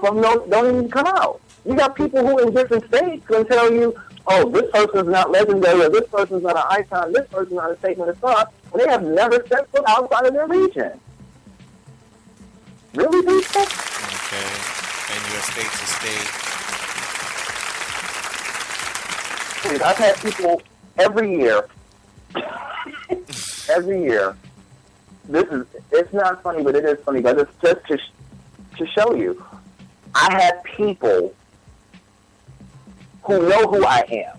half of them don't even come out. You got people who in different states can tell you, oh, this person's not legendary, or this person's not an icon, this person's not a statement of thought, when they have never set foot outside of their region. Really, people? Okay. And you're state to state. I've had people every year. Every year. It's not funny, but it is funny. But it's just to show you. I have people who know who I am.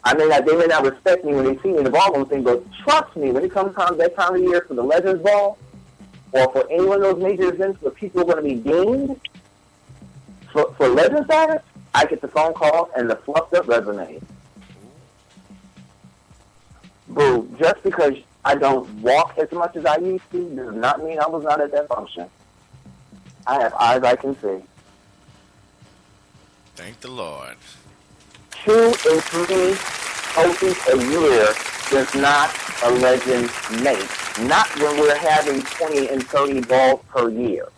I mean, they may not respect me when they see me in the ballroom thing, but trust me, when it comes time that time of year for the Legends Ball, or for any one of those major events where people are going to be deemed for Legend status, I get the phone call and the fluffed up resume. Boo, just because I don't walk as much as I used to does not mean I was not at that function. I have eyes I can see. Thank the Lord. 2 and 3 trophies a year does not a legend make. Not when we're having 20 and 30 balls per year.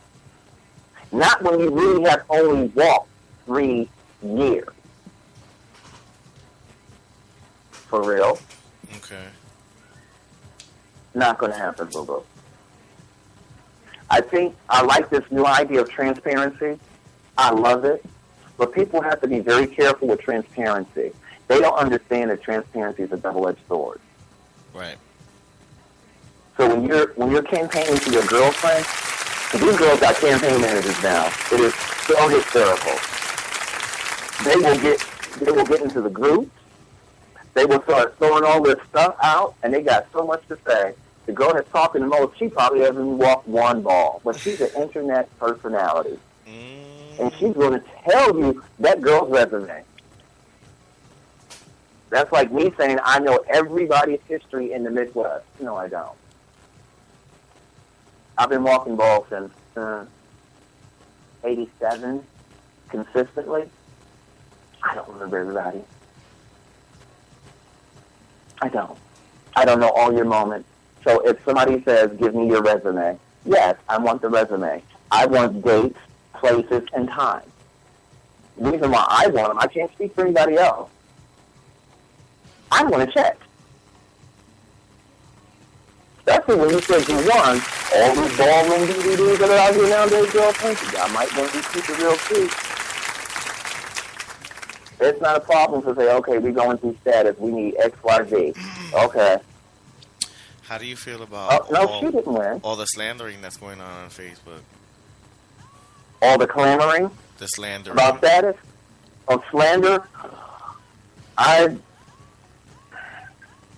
Not when you really have only walked 3 years. For real. Okay. Not going to happen, boo-boo. I think I like this new idea of transparency. I love it. But people have to be very careful with transparency. They don't understand that transparency is a double-edged sword. Right. So when you're campaigning to your girlfriend, these girls got campaign managers now. It is so hysterical. They will get into the group. They will start throwing all this stuff out, and they got so much to say. The girl that's talking the most, she probably hasn't walked one ball, but she's an internet personality. And she's going to tell you that girl's resume. That's like me saying, I know everybody's history in the Midwest. No, I don't. I've been walking balls since 87, consistently. I don't remember everybody. I don't know all your moments. So if somebody says, give me your resume, yes, I want the resume. I want dates, places, and time. The reason why I want them, I can't speak for anybody else. I want to check. Especially when you said you won all these ballroom DVDs that are out here nowadays, girlfriend. I might want to keep it real cheap. It's not a problem to say, okay, we're going through status. We need X, Y, Z. Okay. How do you feel about she didn't win. All the slandering that's going on Facebook? All the clamoring? The slandering. About status? Of slander?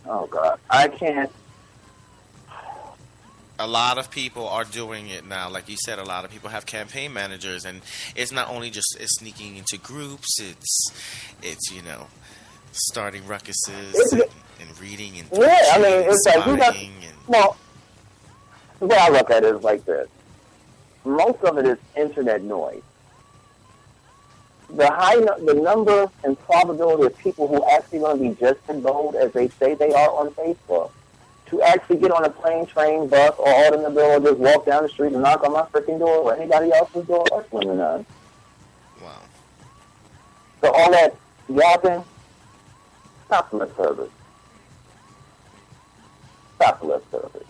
Oh, God. I can't. A lot of people are doing it now. Like you said, a lot of people have campaign managers, and it's not only just sneaking into groups. It's starting ruckuses and reading and I mean, it's like well, the way I look at it is like this. Most of it is internet noise. The number and probability of people who actually going to be just as bold as they say they are on Facebook to actually get on a plane, train, bus, or automobile, or just walk down the street and knock on my freaking door or anybody else's door, that's slim to none. Wow. So all that yapping, stop the lip service. Stop the lip service.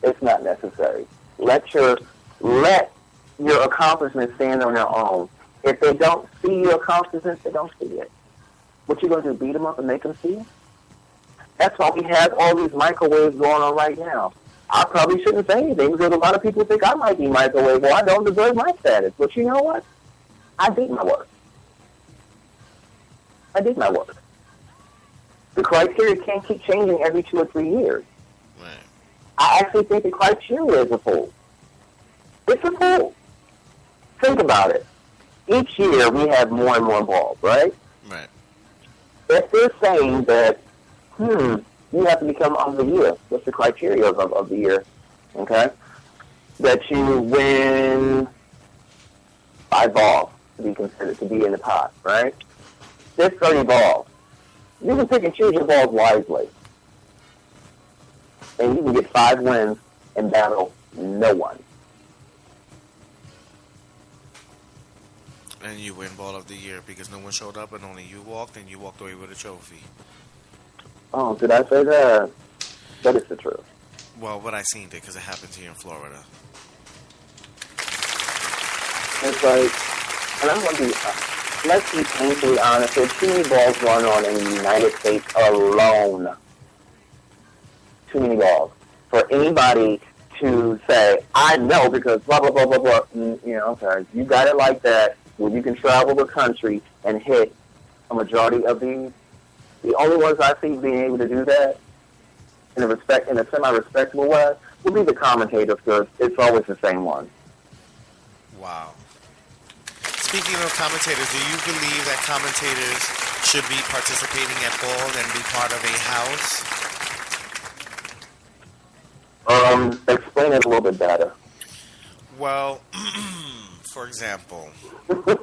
It's not necessary. Let your accomplishments stand on their own. If they don't see your accomplishments, they don't see it. What you going to do, beat them up and make them see it? That's why we have all these microwaves going on right now. I probably shouldn't say anything because a lot of people think I might be microwave or I don't deserve my status. But you know what? I did my work. The criteria can't keep changing every 2 or 3 years. Right. I actually think the criteria is a fool. It's a fool. Think about it. Each year we have more and more balls, right? Right. If they're saying that, you have to become of the year. What's the criteria of the year? Okay? That you win 5 balls to be considered to be in the pot, right? There's 30 balls. You can pick and choose your balls wisely. And you can get 5 wins and battle no one. And you win Ball of the Year because no one showed up and only you walked, and you walked away with a trophy. Oh, did I say that? That is the truth. Well, what I seen it because it happened here in Florida. It's like, and I'm going to be, let's be painfully honest, there's too many balls going on in the United States alone. Too many balls. For anybody to say, I know because blah, blah, blah, blah, blah. Okay, you got it like that, where you can travel the country and hit a majority of these. The only ones I see being able to do that in a semi-respectable way would be the commentators, because it's always the same one. Wow. Speaking of commentators, do you believe that commentators should be participating at balls and be part of a house? Explain it a little bit better. Well, for example. Because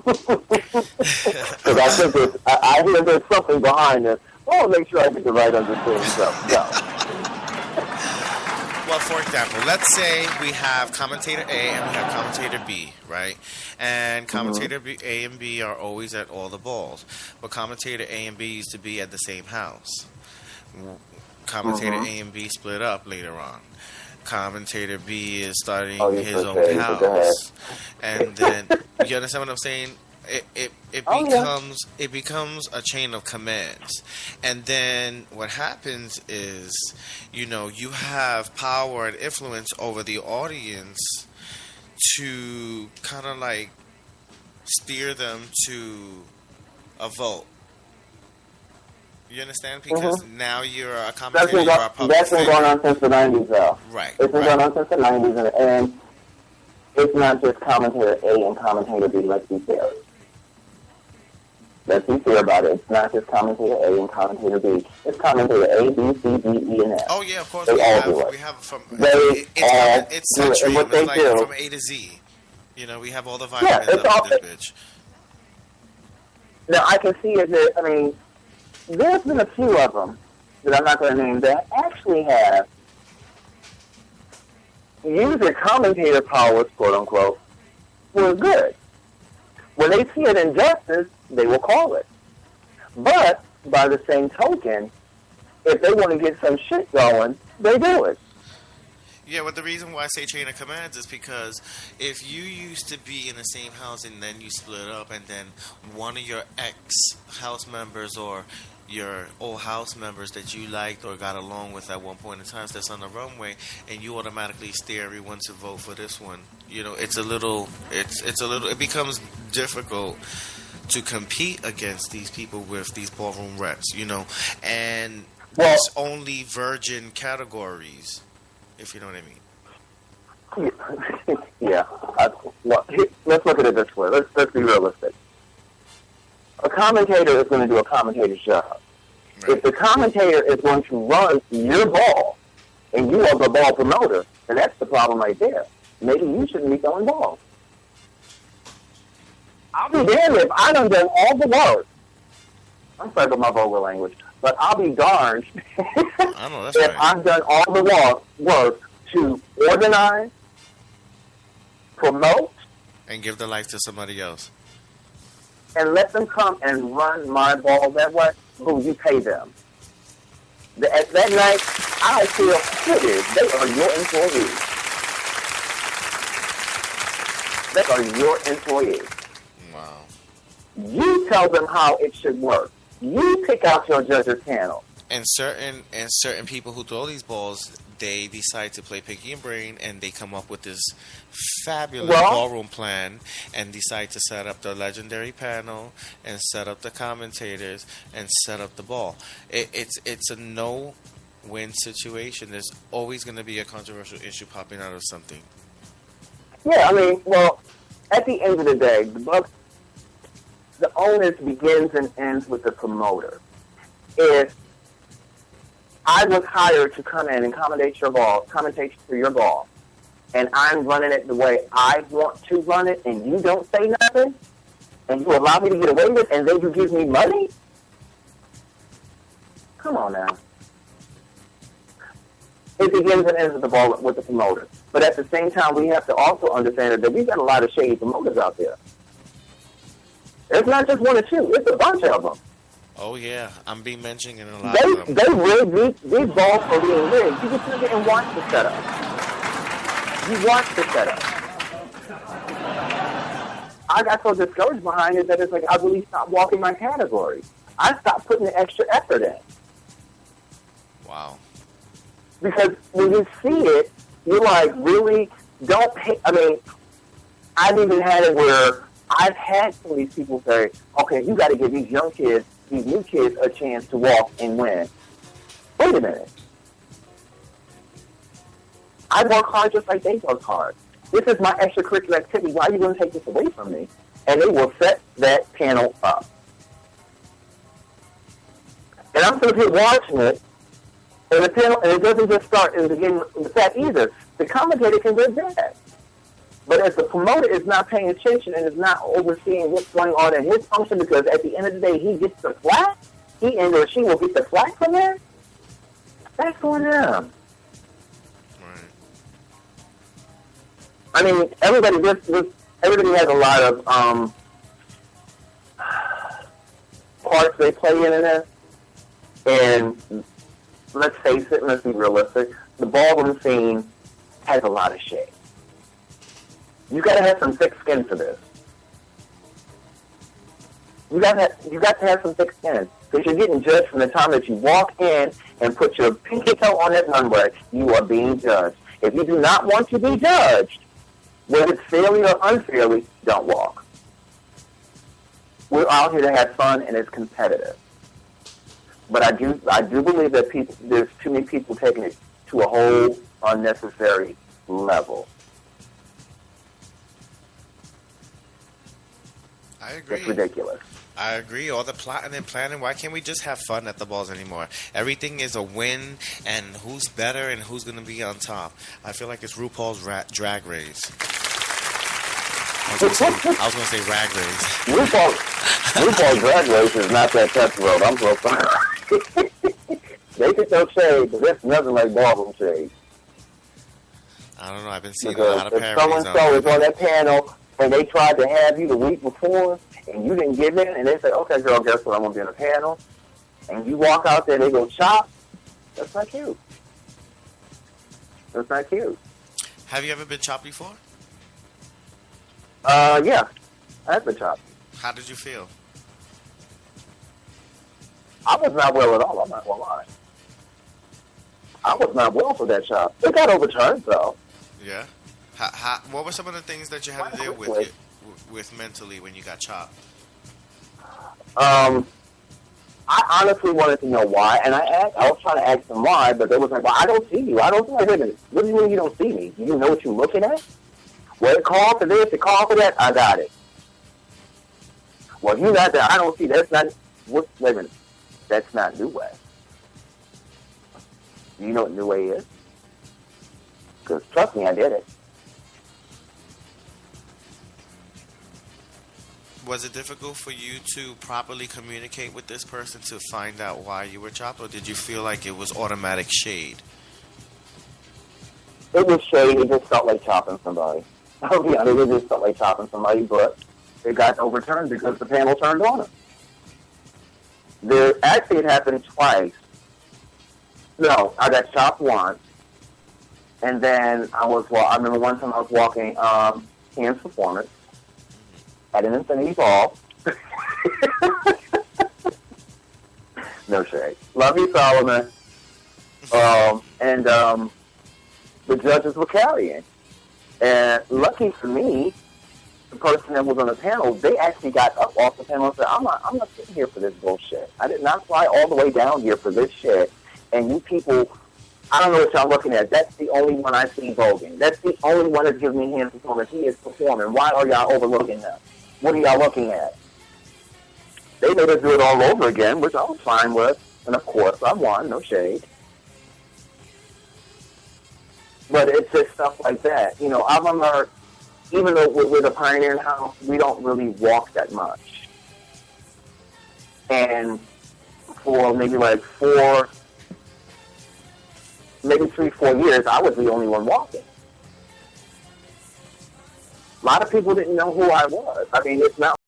I hear there's something behind it. I'll make sure I get the right understanding. So, go. Well, for example, let's say we have commentator A and we have commentator B, right? And commentator A and B are always at all the balls. But commentator A and B used to be at the same house. Commentator A and B split up later on. Commentator B is starting his own house. And then, you understand what I'm saying? It becomes a chain of commands. And then what happens is, you have power and influence over the audience to kind of like steer them to a vote. You understand? Because now you're a commentator, you're a public That's been going on since the 90s, though. Right. It's been going on since the 90s, and it's not just commentator A and commentator B. Let's be fair. Let's be fair about it. It's not just commentator A and commentator B. It's commentator A, B, C, D, E, and F. Oh, yeah, of course. We have from... It's century. It's like from A to Z. We have all the vitamins of this bitch. Now, I can see it that, there's been a few of them that I'm not going to name that actually have used their commentator powers, quote unquote, for good. When they see an injustice, they will call it. But by the same token, if they want to get some shit going, they do it. Yeah, but the reason why I say chain of commands is because if you used to be in the same house and then you split up and then one of your ex-house members or your old house members that you liked or got along with at one point in time that's on the runway, and you automatically steer everyone to vote for this one, it becomes difficult to compete against these people with these ballroom reps, and it's only virgin categories, if you know what I mean. Yeah. Let's look at it this way. Let's be realistic. A commentator is going to do a commentator's job. Right. If the commentator is going to run your ball, and you are the ball promoter, then that's the problem right there. Maybe you shouldn't be throwing balls. I'll be damned if I done all the work. I'm sorry about my vulgar language, but I'll be darned I know, that's if right. I've done all the work to organize, promote, and give the life to somebody else. And let them come and run my ball that way. Who you pay them. That night, I feel fitted. They are your employees. They are your employees. Wow. You tell them how it should work. You pick out your judges panel. And certain people who throw these balls, they decide to play picky and brain, and they come up with this fabulous ballroom plan, and decide to set up the legendary panel, and set up the commentators, and set up the ball. It's a no-win situation. There's always going to be a controversial issue popping out of something. Yeah, at the end of the day, the onus begins and ends with the promoter. If I was hired to come in and commentate for your ball, and I'm running it the way I want to run it, and you don't say nothing, and you allow me to get away with it, and then you give me money? Come on now. It begins and ends with the promoter. But at the same time, we have to also understand that we've got a lot of shady promoters out there. It's not just one or two. It's a bunch of them. Oh yeah, I'm being mentioned in a lot of them. They rig these balls are being rigged. You just sit and watch the setup. You watch the setup. I got so discouraged behind it that it's like I really stopped walking my category. I stopped putting the extra effort in. Wow. Because when you see it, you're like, really? Don't pay. I mean, I've even had it where I've had some of these people say, okay, you got to give these young kids, these new kids, a chance to walk and win. Wait a minute. I work hard just like they work hard. This is my extracurricular activity. Why are you going to take this away from me? And they will set that panel up. And I'm sitting here watching it, and the panel, and it doesn't just start in the beginning with that either. The commentator can go bad. But as the promoter is not paying attention and is not overseeing what's going on in his function, because at the end of the day, he gets the flack, he and or she will get the flack from that, that's on them. I mean, everybody has a lot of parts they play in this. And let's face it, let's be realistic, the ballroom scene has a lot of shade. You got to have some thick skin for this. You got to have some thick skin, because you're getting judged from the time that you walk in and put your pinky toe on that runway. You are being judged. If you do not want to be judged, whether it's fairly or unfairly, don't walk. We're out here to have fun, and it's competitive. But I do believe that there's too many people taking it to a whole unnecessary level. I agree. It's ridiculous. I agree. All the plotting and planning. Why can't we just have fun at the balls anymore? Everything is a win, and who's better and who's going to be on top. I feel like it's RuPaul's Drag Race. I was going to say Rag Race. RuPaul's Drag Race is not that cutthroat. I'm so sorry. They get those shades, but that's nothing like ballroom shades. I don't know. I've been seeing a lot of parodies. If so-and-so is on that panel, and they tried to have you the week before, and you didn't give in, and they say, okay, girl, guess what, I'm going to be on the panel, and you walk out there, they go chop, that's not cute. That's not cute. Have you ever been chopped before? Yeah, I've been chopped. How did you feel? I was not well at all, I'm not going to lie. I was not well for that chop. It got overturned, though. Yeah? What were some of the things that you had to deal with mentally when you got chopped? I honestly wanted to know why, and I was trying to ask them why, but they was like, well, I don't see you. I don't see you. Wait a minute. What do you mean you don't see me? Do you know what you're looking at? Well, it called for this, it called for that, I got it. Well, if you're not there, I don't see. That's not, wait a minute. That's not New Way. Do you know what New Way is? Because trust me, I did it. Was it difficult for you to properly communicate with this person to find out why you were chopped, or did you feel like it was automatic shade? It was shade. It just felt like chopping somebody. I'll be honest, it just felt like chopping somebody, but it got overturned because the panel turned on it. Actually, it happened twice. No, I got chopped once, and then I remember one time I was walking Hands Performance at an Infinity Ball. No shade. Love you, Solomon. And the judges were carrying. And lucky for me, the person that was on the panel, they actually got up off the panel and said, I'm not sitting here for this bullshit. I did not fly all the way down here for this shit. And you people, I don't know what y'all looking at. That's the only one I see voguing. That's the only one that's giving me Hands Performance. He is performing. Why are y'all overlooking him? What are y'all looking at? They made us do it all over again, which I was fine with. And of course, I won. No shade. But it's just stuff like that. You know, I remember, even though we're the Pioneering House, we don't really walk that much. And for maybe like 3, 4 years, I was the only one walking. A lot of people didn't know who I was. I mean, it's not